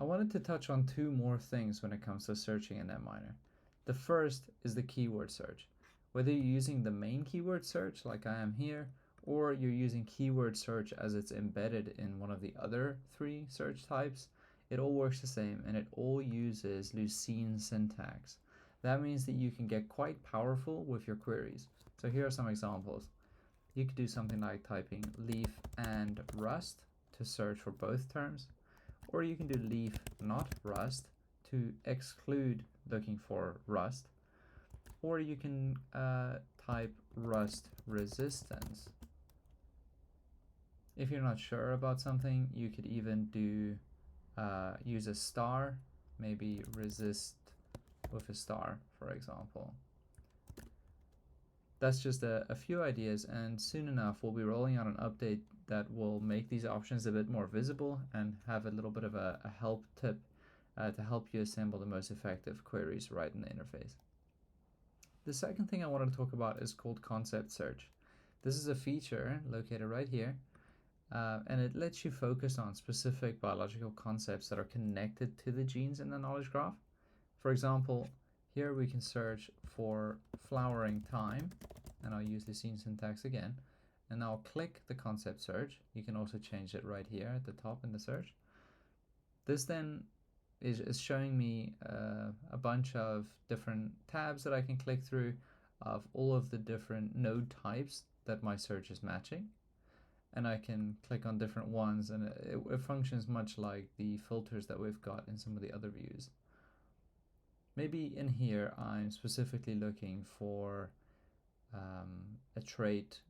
I wanted to touch on two more things when it comes to searching in NetMiner. The first is the keyword search. Whether you're using the main keyword search like I am here, or you're using keyword search as it's embedded in one of the other three search types, it all works the same and it all uses Lucene syntax. That means that you can get quite powerful with your queries. So here are some examples. You could do something like typing leaf and rust to search for both terms, or you can do leaf not rust to exclude looking for rust, or you can type rust resistance. If you're not sure about something, you could even do use a star, maybe resist with a star, for example. That's just a few ideas, and soon enough we'll be rolling out an update that will make these options a bit more visible and have a little bit of a help tip to help you assemble the most effective queries right in the interface. The second thing I wanted to talk about is called concept search. This is a feature located right here, and it lets you focus on specific biological concepts that are connected to the genes in the knowledge graph. For example, here we can search for flowering time, and I'll use Lucene syntax again, and I'll click the concept search. You can also change it right here at the top in the search. This then is showing me a bunch of different tabs that I can click through of all of the different node types that my search is matching. And I can click on different ones, and it functions much like the filters that we've got in some of the other views. Maybe in here I'm specifically looking for a trait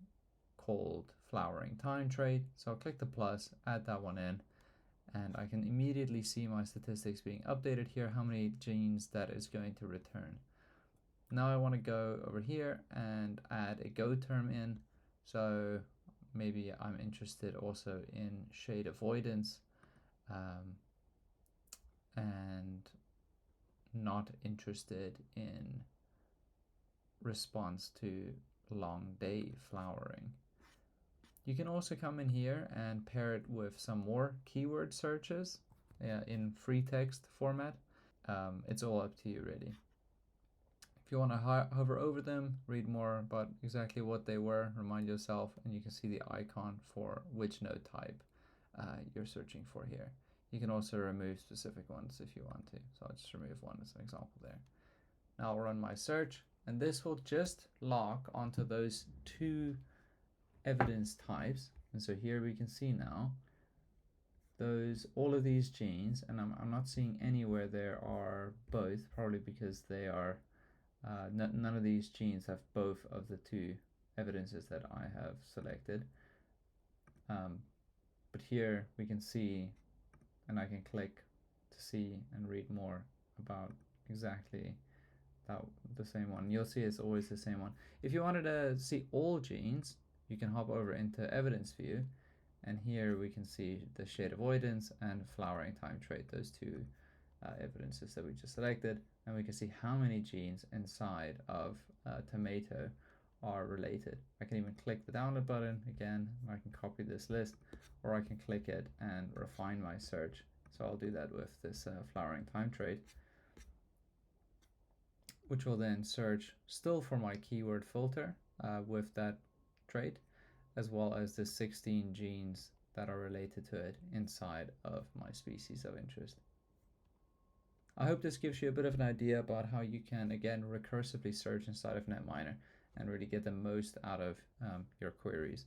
called flowering time trait. So I'll click the plus, add that one in, and I can immediately see my statistics being updated here, how many genes that is going to return. Now I want to go over here and add a go term in. So maybe I'm interested also in shade avoidance and not interested in response to long day flowering. You can also come in here and pair it with some more keyword searches in free text format. It's all up to you really. If you want to hover over them, read more about exactly what they were, remind yourself, and you can see the icon for which node type you're searching for here. You can also remove specific ones if you want to. So I'll just remove one as an example there. Now I'll run my search, and this will just lock onto those two evidence types. And so here we can see now all of these genes, and I'm not seeing anywhere there are both, probably because they are none of these genes have both of the two evidences that I have selected. But here we can see, and I can click to see and read more about exactly the same one. You'll see it's always the same one. If you wanted to see all genes, you can hop over into evidence view, and here we can see the shade avoidance and flowering time trait, those two evidences that we just selected, and we can see how many genes inside of tomato are related. I can even click the download button again, I can copy this list, or I can click it and refine my search. So I'll do that with this flowering time trait, which will then search still for my keyword filter with that trait, as well as the 16 genes that are related to it inside of my species of interest. I hope this gives you a bit of an idea about how you can, again, recursively search inside of NetMiner and really get the most out of your queries.